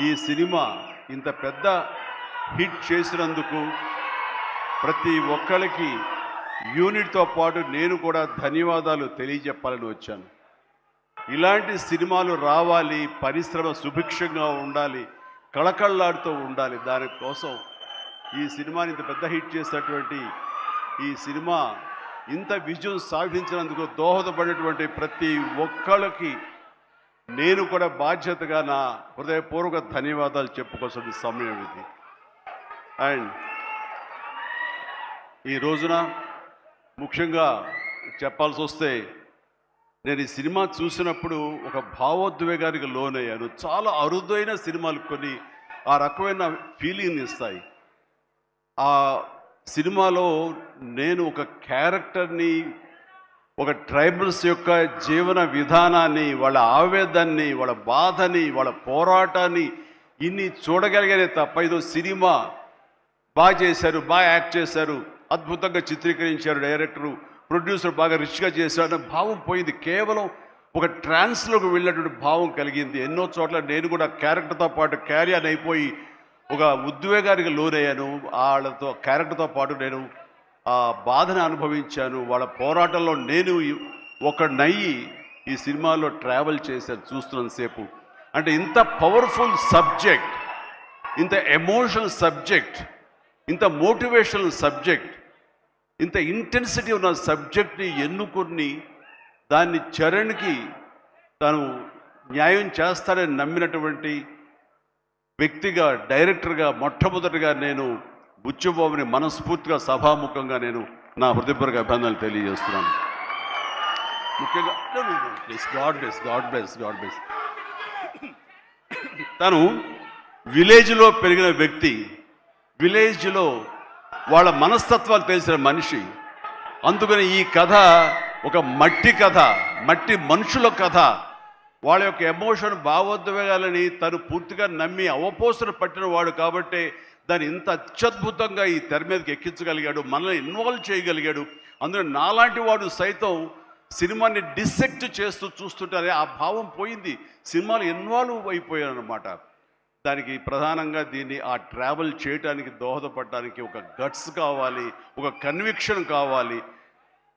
ఈ సినిమా ఇంత పెద్ద హిట్ చేసినందుకు ప్రతి ఒక్కరికి యూనిట్తో పాటు నేను కూడా ధన్యవాదాలు తెలియజెప్పాలని వచ్చాను. ఇలాంటి సినిమాలు రావాలి, పరిశ్రమ సుభిక్షంగా ఉండాలి, కళకళలాడుతూ ఉండాలి. దానికోసం ఈ సినిమాని ఇంత పెద్ద హిట్ చేసినటువంటి ఈ సినిమా ఇంత విజయం సాధించినందుకు దోహదపడినటువంటి ప్రతి ఒక్కళ్ళకి నేను కూడా బాధ్యతగా నా హృదయపూర్వక ధన్యవాదాలు చెప్పుకోవాల్సిన సమయం ఇది. అండ్ ఈ రోజున ముఖ్యంగా చెప్పాల్సి వస్తే, నేను ఈ సినిమా చూసినప్పుడు ఒక భావోద్వేగానికి లోనయ్యాను. చాలా అరుదైన సినిమాలు కొన్ని ఆ రకమైన ఫీలింగ్ ఇస్తాయి. ఆ సినిమాలో నేను ఒక క్యారెక్టర్ని, ఒక ట్రైబల్స్ యొక్క జీవన విధానాన్ని, వాళ్ళ ఆవేదాన్ని, వాళ్ళ బాధని, వాళ్ళ పోరాటాన్ని ఇన్ని చూడగలిగానే తప్ప, ఇదో సినిమా బాగా చేశారు, బాగా యాక్ట్ చేశారు, అద్భుతంగా చిత్రీకరించారు డైరెక్టరు, ప్రొడ్యూసర్ బాగా రిచ్గా చేశారు అనే భావం పోయింది. కేవలం ఒక ట్రాన్స్లోకి వెళ్ళినటువంటి భావం కలిగింది. ఎన్నో చోట్ల నేను కూడా క్యారెక్టర్తో పాటు క్యారియర్ అయిపోయి ఒక ఉద్వేగానికి లోనయ్యాను. వాళ్ళతో క్యారెక్టర్తో పాటు నేను ఆ బాధను అనుభవించాను. వాళ్ళ పోరాటంలో నేను ఒకనయ్యి ఈ సినిమాలో ట్రావెల్ చేశాను చూస్తున్నంతసేపు. అంటే ఇంత పవర్ఫుల్ సబ్జెక్ట్, ఇంత ఎమోషనల్ సబ్జెక్ట్, ఇంత మోటివేషనల్ సబ్జెక్ట్, ఇంత ఇంటెన్సిటీ ఉన్న సబ్జెక్ట్ని ఎన్నుకొని దాన్ని చరణ్కి తాను న్యాయం చేస్తాడని నమ్మినటువంటి వ్యక్తిగా, డైరెక్టర్గా మొట్టమొదటిగా నేను బుచ్చిబాబుని మనస్ఫూర్తిగా సభాముఖంగా నేను నా హృదయపూర్వక అభినందనలు తెలియజేస్తున్నాను. ముఖ్యంగా గాడ్ బ్లెస్. తను విలేజ్లో పెరిగిన వ్యక్తి, విలేజ్లో వాళ్ళ మనస్తత్వాలు తెలిసిన మనిషి. అందుకని ఈ కథ ఒక మట్టి కథ, మట్టి మనుషుల కథ. వాళ్ళ యొక్క ఎమోషన్, భావోద్వేగాలని తను పూర్తిగా నమ్మి అవపోసన పట్టిన వాడు కాబట్టి దాన్ని ఇంత అత్యద్భుతంగా ఈ తెర మీదకి ఎక్కించగలిగాడు, మనల్ని ఇన్వాల్వ్ చేయగలిగాడు. అందులో నాలాంటి వాడు సైతం సినిమాని డిసెక్ట్ చేస్తూ చూస్తుంటారే ఆ భావం పోయింది. సినిమాలు ఇన్వాల్వ్ అయిపోయాను అనమాట. దానికి ప్రధానంగా దీన్ని ఆ ట్రావెల్ చేయడానికి దోహదపడడానికి ఒక గట్స్ కావాలి, ఒక కన్విక్షన్ కావాలి.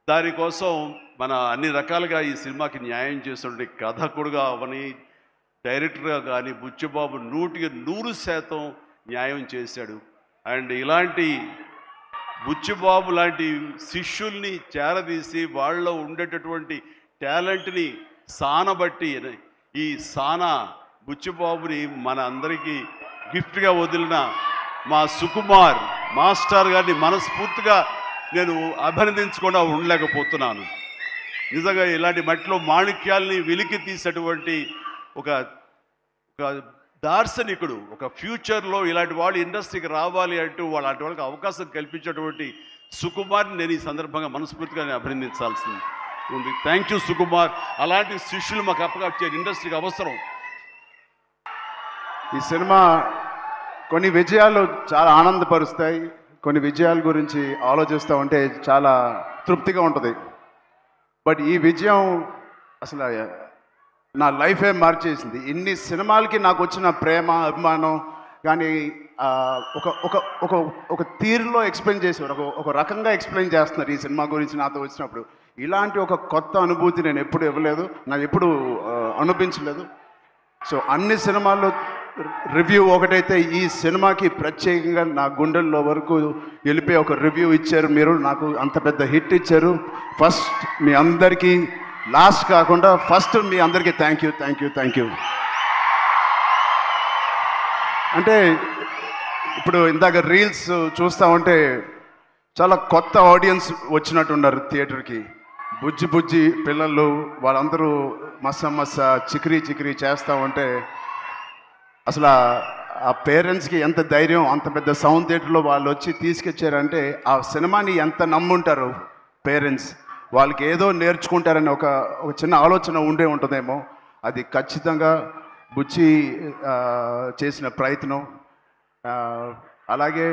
దానికోసం మన అన్ని రకాలుగా ఈ సినిమాకి న్యాయం చేస్తుంటే కథకుడుగా అవని, డైరెక్టర్గా కానీ బుచ్చిబాబు 100% న్యాయం చేశాడు. అండ్ ఇలాంటి బుచ్చిబాబు లాంటి శిష్యుల్ని చేరదీసి వాళ్ళలో ఉండేటటువంటి టాలెంట్ని సానబట్టి ఈ సానా బుచ్చిబాబుని మన అందరికీ గిఫ్ట్గా వదిలిన మా సుకుమార్ మాస్టర్ గారిని మనస్ఫూర్తిగా నేను అభినందించకుండా ఉండలేకపోతున్నాను. నిజంగా ఇలాంటి మట్టిలో మాణిక్యాల్ని వెలికి తీసేటువంటి ఒక దార్శనికుడు, ఒక ఫ్యూచర్లో ఇలాంటి వాళ్ళు ఇండస్ట్రీకి రావాలి అంటూ అలాంటి వాళ్ళకి అవకాశం కల్పించేటువంటి సుకుమార్ని నేను ఈ సందర్భంగా మనస్ఫూర్తిగా నేను అభినందించాల్సింది ఉంది. Thank you Sukumar. అలాంటి శిష్యులు మాకు అప్పగా ఇండస్ట్రీకి అవసరం. ఈ సినిమా కొన్ని విజయాలు చాలా ఆనందపరుస్తాయి, కొన్ని విజయాల గురించి ఆలోచిస్తూ ఉంటే చాలా తృప్తిగా ఉంటుంది. బట్ ఈ విజయం అసలు నా లైఫే మార్చేసింది. ఇన్ని సినిమాలకి నాకు వచ్చిన ప్రేమ అభిమానం కానీ ఒక ఒక ఒక ఒక తీరులో ఎక్స్ప్లెయిన్ చేసేవారు, ఒక రకంగా ఎక్స్ప్లెయిన్ చేస్తున్నారు ఈ సినిమా గురించి నాతో వచ్చినప్పుడు. ఇలాంటి ఒక కొత్త అనుభూతి నేను ఎప్పుడు ఇవ్వలేదు, నాకు ఎప్పుడు అనిపించలేదు. సో అన్ని సినిమాల్లో రివ్యూ ఒకటైతే ఈ సినిమాకి ప్రత్యేకంగా నా గుండెల్లో వరకు వెళ్ళిపోయి ఒక రివ్యూ ఇచ్చారు మీరు, నాకు అంత పెద్ద హిట్ ఇచ్చారు. ఫస్ట్ మీ అందరికీ, లాస్ట్ కాకుండా ఫస్ట్ మీ అందరికీ thank you thank you thank you. అంటే ఇప్పుడు ఇందాక రీల్స్ చూస్తూ ఉంటే చాలా కొత్త ఆడియన్స్ వచ్చినట్టున్నారు థియేటర్కి. బుజ్జి బుజ్జి పిల్లలు వాళ్ళందరూ మస్స చికిరీ చికిరీ చేస్తూ ఉంటే అసలు ఆ పేరెంట్స్కి ఎంత ధైర్యం, అంత పెద్ద సౌండ్ థియేటర్లో వాళ్ళు వచ్చి తీసుకొచ్చారంటే ఆ సినిమాని ఎంత నమ్ముంటారు పేరెంట్స్. వాళ్ళకి ఏదో నేర్చుకుంటారని ఒక చిన్న ఆలోచన ఉండే ఉంటుందేమో. అది ఖచ్చితంగా బుచ్చి చేసిన ప్రయత్నం. అలాగే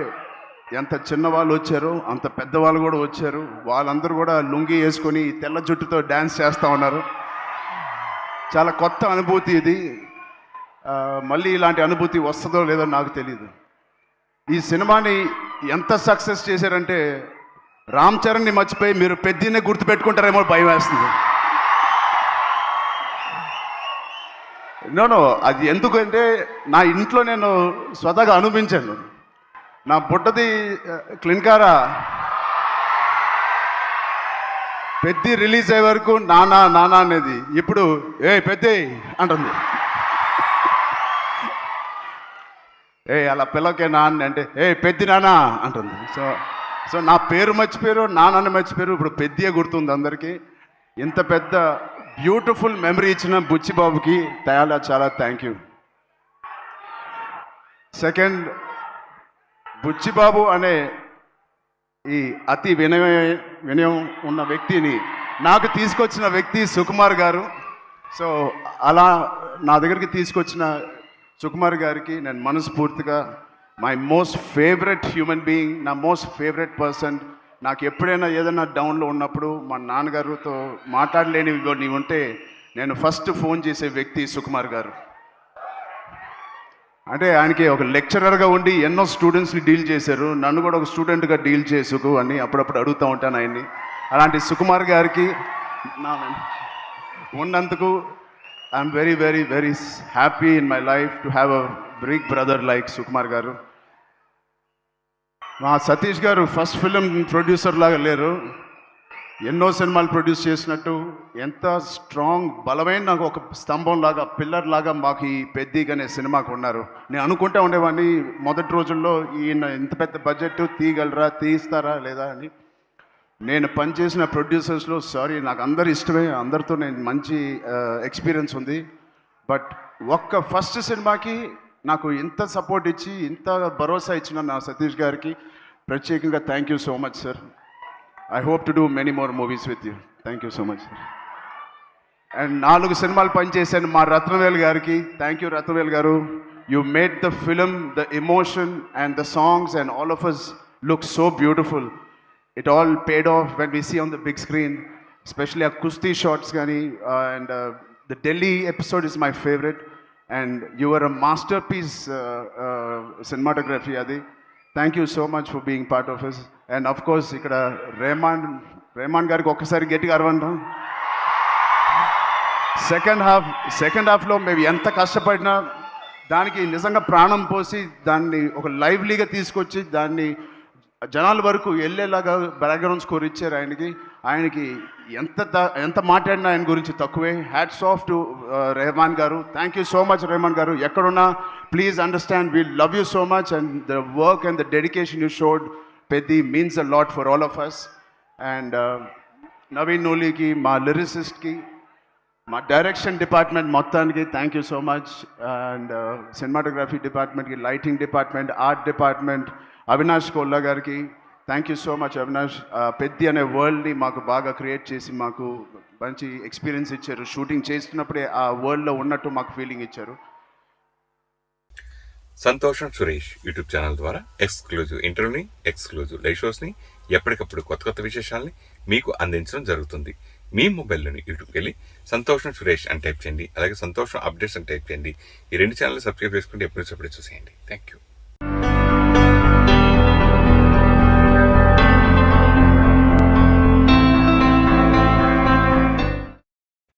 ఎంత చిన్నవాళ్ళు వచ్చారో అంత పెద్దవాళ్ళు కూడా వచ్చారు. వాళ్ళందరూ కూడా లుంగి వేసుకొని తెల్ల జుట్టుతో డ్యాన్స్ చేస్తూ ఉన్నారు. చాలా కొత్త అనుభూతి ఇది. మళ్ళీ ఇలాంటి అనుభూతి వస్తుందో లేదో నాకు తెలియదు. ఈ సినిమాని ఎంత సక్సెస్ చేశారంటే రామ్ చరణ్ని మర్చిపోయి మీరు పెద్దనే గుర్తుపెట్టుకుంటారేమో భయం వేస్తుంది. నో అది ఎందుకంటే నా ఇంట్లో నేను స్వతహాగా అనిపించాను. నా బుట్టది క్లిన్కారా పెద్ద రిలీజ్ అయ్యే వరకు నానా నానా అనేది ఇప్పుడు పెద్ద అంటుంది. అలా పిల్లకే నాన్న అంటే పెద్ద నానా అంటుంది. సో నా పేరు మర్చిపోయారు, నాన్నని మర్చిపోయారు, ఇప్పుడు పెద్దయే గుర్తుంది అందరికీ. ఇంత పెద్ద బ్యూటిఫుల్ మెమరీ ఇచ్చిన బుచ్చిబాబుకి చాలా థ్యాంక్ యూ. సెకండ్, బుచ్చిబాబు అనే ఈ అతి వినయం ఉన్న వ్యక్తిని నాకు తీసుకొచ్చిన వ్యక్తి సుకుమార్ గారు. సో అలా నా దగ్గరికి తీసుకొచ్చిన సుకుమార్ గారికి నేను మనస్ఫూర్తిగా, my most favourite human being, నా మోస్ట్ ఫేవరెట్ పర్సన్. నాకు ఎప్పుడైనా ఏదైనా డౌన్లో ఉన్నప్పుడు మా నాన్నగారితో మాట్లాడలేని నీవు ఉంటే నేను ఫస్ట్ ఫోన్ చేసే వ్యక్తి సుకుమార్ గారు. అంటే ఆయనకి ఒక లెక్చరర్గా ఉండి ఎన్నో స్టూడెంట్స్ని డీల్ చేశారు, నన్ను కూడా ఒక స్టూడెంట్గా డీల్ చేసుకు అని అప్పుడప్పుడు అడుగుతూ ఉంటాను ఆయన్ని. అలాంటి సుకుమార్ గారికి ఉన్నందుకు I'm very very very happy in my life to have a big brother like Sukumar garu. మా సతీష్ గారు ఫస్ట్ ఫిలిం ప్రొడ్యూసర్ లాగా లేరు, ఎన్నో సినిమాలు ప్రొడ్యూస్ చేసినట్టు ఎంత స్ట్రాంగ్ బలమైన నాకు ఒక స్తంభం లాగా, పిల్లర్ లాగా మాకు ఈ పెద్దిగా అనే సినిమాకు ఉన్నారు. నేను అనుకుంటా ఉండేవాడిని మొదటి రోజుల్లో ఈయన ఇంత పెద్ద బడ్జెట్ తీయగలరా, తీస్తారా లేదా అని. నేను పనిచేసిన ప్రొడ్యూసర్స్లో నాకు అందరు ఇష్టమే, అందరితో నేను మంచి ఎక్స్పీరియన్స్ ఉంది. బట్ ఒక్క ఫస్ట్ సినిమాకి నాకు ఇంత సపోర్ట్ ఇచ్చి ఇంత భరోసా ఇచ్చిన నా సతీష్ గారికి ప్రత్యేకంగా thank you so much sir. I hope to do many more movies with you. Thank you so much, sir. And 4 సినిమాలు పనిచేశాను మా రత్నవేల్ గారికి. థ్యాంక్ యూ రత్నవేల్ గారు. You made the film, the emotion and the songs and all of us look so beautiful. It all paid off when we see on the big screen, especially our Kusti shots gani, and the Delhi episode is my favorite, and you were a masterpiece cinematography adi. Thank you so much for being part of us. And of course ఇక్కడ రెహమాన్ గారికి ఒక్కసారి గట్టిగా అరవంటాం. Second హాఫ్లో మేము ఎంత కష్టపడినా దానికి నిజంగా ప్రాణం పోసి దాన్ని ఒక లైవ్లీగా తీసుకొచ్చి దాన్ని జనాల వరకు వెళ్ళేలాగా బ్యాక్గ్రౌండ్ స్కోర్ ఇచ్చారు ఆయనకి ఎంత మాట్లాడినా ఆయన గురించి తక్కువే. Hats off to Rahman garu. Thank you so much Rahman garu. ఎక్కడున్నా please understand we love you so much and the work and the dedication you showed Peddi means a lot for all of us. And Naveen నూలికి, మా లిరిసిస్ట్కి, మా డైరెక్షన్ డిపార్ట్మెంట్ మొత్తానికి thank you so much. And cinematography డిపార్ట్మెంట్కి, lighting department, art department, Avinash Kolla గారికి thank you so much. Avinash Peddi అనే వరల్డ్ని మాకు బాగా క్రియేట్ చేసి మాకు మంచి ఎక్స్పీరియన్స్ ఇచ్చారు. షూటింగ్ చేస్తున్నప్పుడే ఆ వరల్డ్లో ఉన్నట్టు మాకు ఫీలింగ్ ఇచ్చారు. సంతోషం సురేష్ యూట్యూబ్ ఛానల్ ద్వారా ఎక్స్క్లూజివ్ ఇంటర్వ్యూని, ఎక్స్క్లూజివ్ లైవ్ షోస్ని, ఎప్పటికప్పుడు కొత్త విశేషాలని మీకు అందించడం జరుగుతుంది. మీ మొబైల్లోని యూట్యూబ్కి వెళ్ళి సంతోషం సురేష్ అని టైప్ చేయండి, అలాగే సంతోషం అప్డేట్స్ అని టైప్ చేయండి. ఈ 2 ఛానల్ సబ్స్క్రైబ్ చేసుకుంటే ఎప్పుడు చూసేయండి. Thank you.